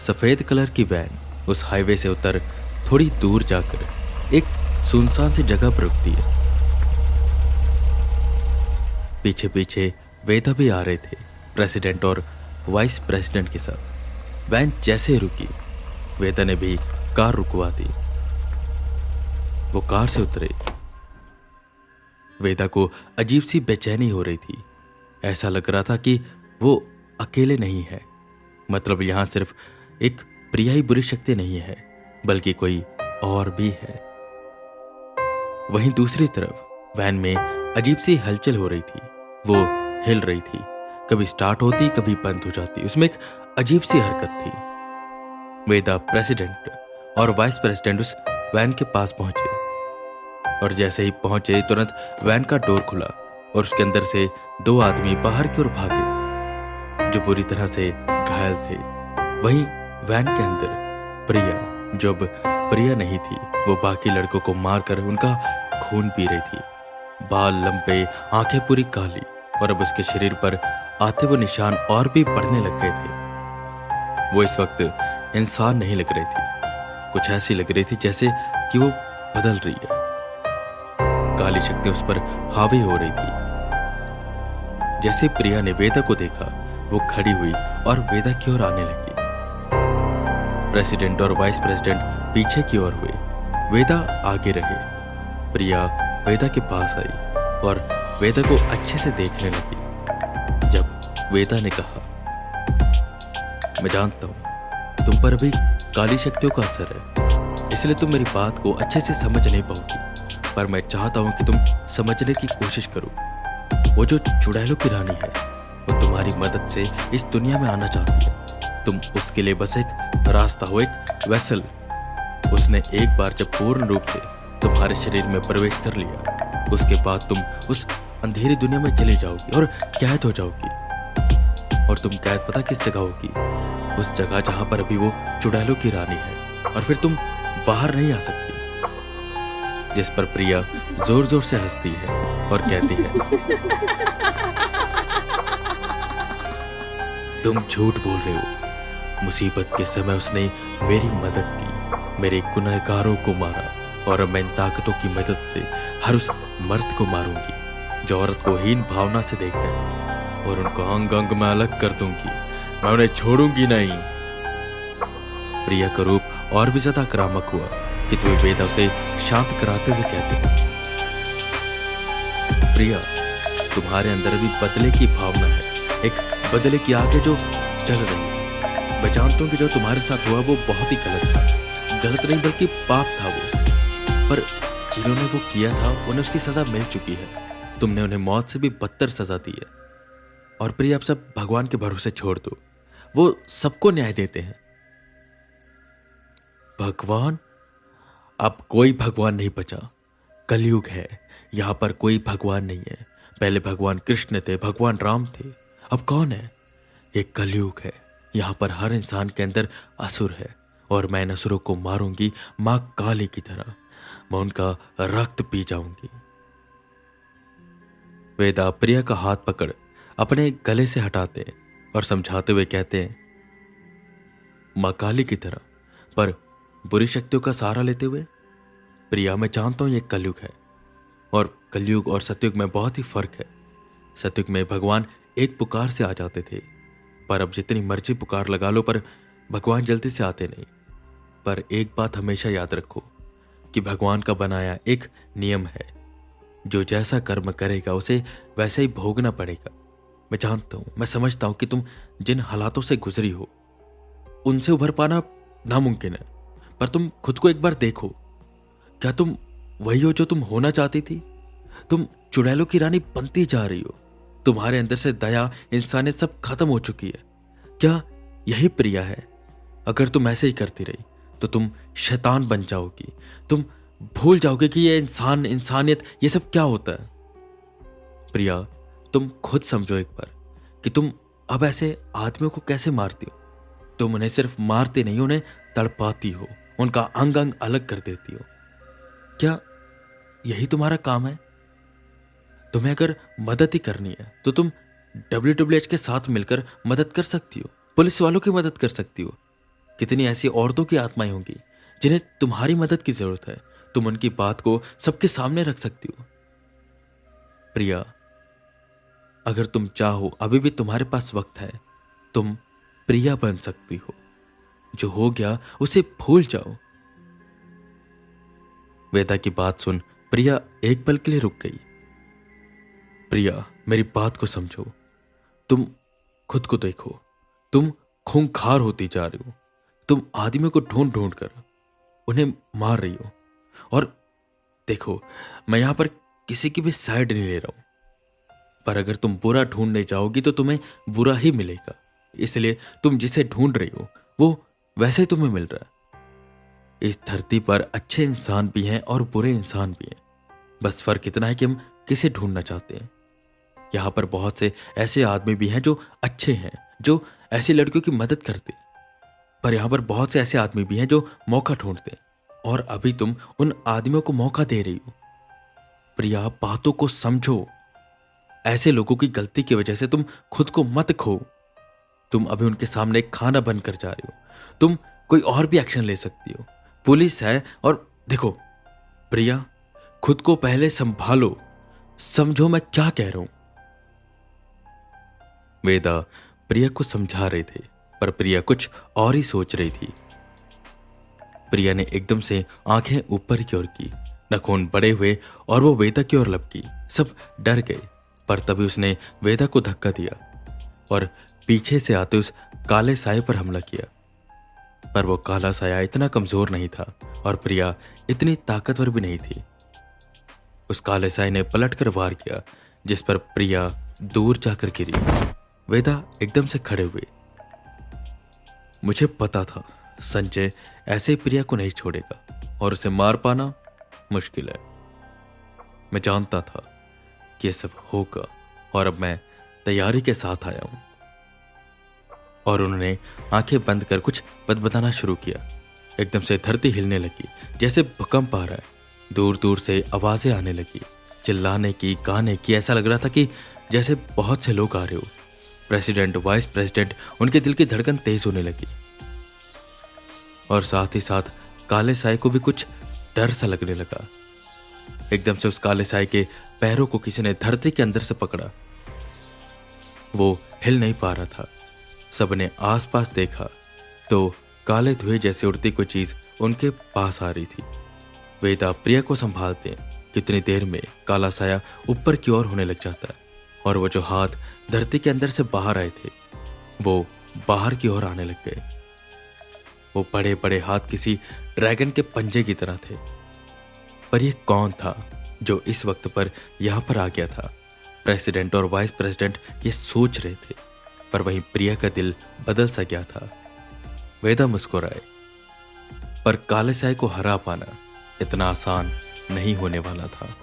सफेद कलर की वैन उस हाईवे से उतर थोड़ी दूर जाकर एक सुनसान सी जगह पर रुकती है। पीछे पीछे वेदा भी आ रहे थे, प्रेसिडेंट और वाइस प्रेसिडेंट के साथ। वैन जैसे ही रुकी, वेदा ने भी कार रुकवा दी। वो कार से उतरे। वेदा को अजीब सी बेचैनी हो रही थी। ऐसा लग रहा था कि वो अकेले नहीं है। मतलब यहां सिर्फ एक प्रिया ही बुरी शक्ति नहीं है, बल्कि कोई और भी है। वहीं दूसरी तरफ वैन में अजीब सी हलचल हो रही थी। वो हिल रही थी, कभी स्टार्ट होती कभी बंद हो जाती। उसमें एक अजीब सी हरकत थी। वेदा, प्रेसिडेंट और वाइस प्रेसिडेंट उस वैन के पास पहुंचे और जैसे ही पहुंचे तुरंत वैन का डोर खुला और उसके अंदर से दो आदमी बाहर की ओर भागे जो बुरी तरह से घायल थे। वहीं वैन के अंदर प्रिया, जो अब प्रिया नहीं थी, वो बाकी लड़कों को मारकर उनका खून पी रही थी। बाल लंबे, आंखें पूरी काली और अब उसके शरीर पर आते वो निशान और भी बढ़ने लग गए थे। वो इस वक्त इंसान नहीं लग रही थी, कुछ ऐसी लग रही थी जैसे कि वो बदल रही है। काली शक्ति उस पर हावी हो रही थी। जैसे प्रिया ने वेदा को देखा, वो खड़ी हुई और वेदा की ओर आने लगी। प्रेसिडेंट और वाइस प्रेसिडेंट पीछे की ओर हुए, वेदा आगे रहे। प्रिया वेदा के पास आई और वेदा को अच्छे से देखने लगी। जब वेदा ने कहा, मैं जानता हूं तुम पर अभी काली शक्तियों का असर है, इसलिए तुम मेरी बात को अच्छे से समझ नहीं पाओगी, पर मैं चाहता हूं कि तुम समझने की कोशिश करो। वो जो चुड़ैलों की रानी है, वो तुम्हारी मदद से इस दुनिया में आना चाहती है। तुम उसके लिए बस एक रास्ता हो, एक वेसल। उसने एक बार जब पूर्ण रूप से तुम्हारे शरीर में प्रवेश कर लिया, उसके बाद तुम उस अंधेरी दुनिया में चली जाओगी और कैद हो जाओगी। और तुम कैद पता किस जगह होगी? उस जगह जहां पर अभी वो चुड़ैलों की रानी है, और फिर तुम बाहर नहीं आ सकती। जिस पर प्रिया जोर जोर से हंसती है और कहती है, तुम झूठ बोल रहे हो। मुसीबत के समय उसने मेरी मदद की, मेरे गुनहगारों को मारा, और अब मैं इन ताकतों की मदद से हर उस मर्द को मारूंगी जो औरत को हीन भावना से देखता है, और उनको अंग अंग में अलग कर दूंगी। मैं उन्हें छोड़ूंगी नहीं। प्रिया का रूप और भी ज्यादा आक्रामक हुआ कि तुम्हें वेदा उसे शांत कराते हुए कहते हैं, प्रिया, तुम्हारे अंदर भी बदले की भावना है, एक बदले की आग है जो जल रही है। मैं जानता हूं कि जो तुम्हारे साथ हुआ वो बहुत ही गलत था। गलत नहीं बल्कि पाप था वो, पर जिन्होंने वो किया था उन्हें उसकी सजा मिल चुकी है। तुमने उन्हें मौत से भी बदतर सजा दी है। और प्रिया, अब सब भगवान के भरोसे छोड़ दो, वो सबको न्याय देते हैं। भगवान? अब कोई भगवान नहीं बचा। कलयुग है, यहां पर कोई भगवान नहीं है। पहले भगवान कृष्ण थे, भगवान राम थे, अब कौन है? ये कलयुग है। यहां पर हर इंसान के अंदर असुर है, और मैं इन असुरों को मारूंगी मां काली की तरह। मैं उनका रक्त पी जाऊंगी। वेदा प्रिया का हाथ पकड़ अपने गले से हटाते और समझाते हुए कहते हैं, मां काली की तरह, पर बुरी शक्तियों का सहारा लेते हुए। प्रिया, मैं जानता हूं ये कलयुग है, और कलयुग और सतयुग में बहुत ही फर्क है। सतयुग में भगवान एक पुकार से आ जाते थे, पर अब जितनी मर्जी पुकार लगा लो, पर भगवान जल्दी से आते नहीं। पर एक बात हमेशा याद रखो कि भगवान का बनाया एक नियम है, जो जैसा कर्म करेगा उसे वैसे ही भोगना पड़ेगा। मैं जानता हूं, मैं समझता हूं कि तुम जिन हालातों से गुजरी हो उनसे उभर पाना नामुमकिन है, पर तुम खुद को एक बार देखो। क्या तुम वही हो जो तुम होना चाहती थी? तुम चुड़ैलों की रानी बनती जा रही हो। तुम्हारे अंदर से दया, इंसानियत सब खत्म हो चुकी है। क्या यही प्रिया है? अगर तुम ऐसे ही करती रही तो तुम शैतान बन जाओगी। तुम भूल जाओगे कि ये इंसान, इंसानियत, ये सब क्या होता है। प्रिया, तुम खुद समझो एक बार कि तुम अब ऐसे आदमियों को कैसे मारती हो। तुम उन्हें सिर्फ मारते नहीं, उन्हें तड़पाती हो, उनका अंग अंग अलग कर देती हो। क्या यही तुम्हारा काम है? तुम्हें अगर मदद ही करनी है तो तुम WWH के साथ मिलकर मदद कर सकती हो, पुलिस वालों की मदद कर सकती हो, कितनी ऐसी औरतों की आत्माएं होंगी जिन्हें तुम्हारी मदद की जरूरत है। तुम उनकी बात को सबके सामने रख सकती हो। प्रिया, अगर तुम चाहो, अभी भी तुम्हारे पास वक्त है। तुम प्रिया बन सकती हो। जो हो गया उसे भूल जाओ। वेदा की बात सुन प्रिया एक पल के लिए रुक गई। प्रिया, मेरी बात को समझो। तुम खुद को देखो। तुम खूंखार होती जा रही हो। तुम आदमियों को ढूंढ ढूंढ कर उन्हें मार रही हो। और देखो, मैं यहां पर किसी की भी साइड नहीं ले रहा हूं, पर अगर तुम बुरा ढूंढने जाओगी तो तुम्हें बुरा ही मिलेगा। इसलिए तुम जिसे ढूंढ रही हो वो वैसे तुम्हें मिल रहा है। इस धरती पर अच्छे इंसान भी हैं और बुरे इंसान भी हैं। बस फर्क इतना है कि हम किसे ढूंढना चाहते हैं। यहां पर बहुत से ऐसे आदमी भी हैं जो अच्छे हैं, जो ऐसी लड़कियों की मदद करते हैं, पर यहां पर बहुत से ऐसे आदमी भी हैं जो मौका ढूंढते हैं, और अभी तुम उन आदमियों को मौका दे रही हो। प्रिया, बातों को समझो। ऐसे लोगों की गलती की वजह से तुम खुद को मत खो। तुम अभी उनके सामने खाना बनकर जा रही हो। तुम कोई और भी एक्शन ले सकती हो। पुलिस है। और देखो प्रिया, खुद को पहले संभालो। समझो मैं क्या कह रहा हूं। वेदा प्रिया को समझा रहे थे, पर प्रिया कुछ और ही सोच रही थी। प्रिया ने एकदम से आंखें ऊपर की ओर की, नाखून बड़े हुए और वो वेदा की ओर लपकी। सब डर गए, पर तभी उसने वेदा को धक्का दिया और पीछे से आते उस काले साए पर हमला किया। पर वो काला साया इतना कमजोर नहीं था और प्रिया इतनी ताकतवर भी नहीं थी। उस काले साए ने पलटकर वार किया, जिस पर प्रिया दूर जाकर गिरी। वेदा एकदम से खड़े हुए। मुझे पता था संजय ऐसे ही प्रिया को नहीं छोड़ेगा और उसे मार पाना मुश्किल है। मैं जानता था कि यह सब होगा और अब मैं तैयारी के साथ आया हूं। और उन्होंने आंखें बंद कर कुछ बदबदाना शुरू किया। एकदम से धरती हिलने लगी, जैसे भूकंप आ रहा है। दूर दूर से आवाजें आने लगी, चिल्लाने की, गाने की। ऐसा लग रहा था कि जैसे बहुत से लोग आ रहे हो। प्रेसिडेंट, वाइस प्रेसिडेंट, उनके दिल की धड़कन तेज होने लगी। और साथ ही साथ काले साए को भी कुछ डर सा लगने लगा। एकदम से उस काले साए के पैरों को किसी ने धरती के अंदर से पकड़ा। वो हिल नहीं पा रहा था। सबने आसपास देखा तो काले धुएं जैसे उड़ती कोई चीज उनके पास आ रही थी। वेदा प्रिया को संभालते कितनी देर में काला साया ऊपर की ओर होने लग जाता है और वो जो हाथ धरती के अंदर से बाहर आए थे वो बाहर की ओर आने लग गए। वो बड़े बड़े हाथ किसी ड्रैगन के पंजे की तरह थे। पर ये कौन था जो इस वक्त पर यहां पर आ गया था? प्रेसिडेंट और वाइस प्रेसिडेंट ये सोच रहे थे, पर वहीं प्रिया का दिल बदल सा गया था। वेदा मुस्कुराए, पर काले साए को हरा पाना इतना आसान नहीं होने वाला था।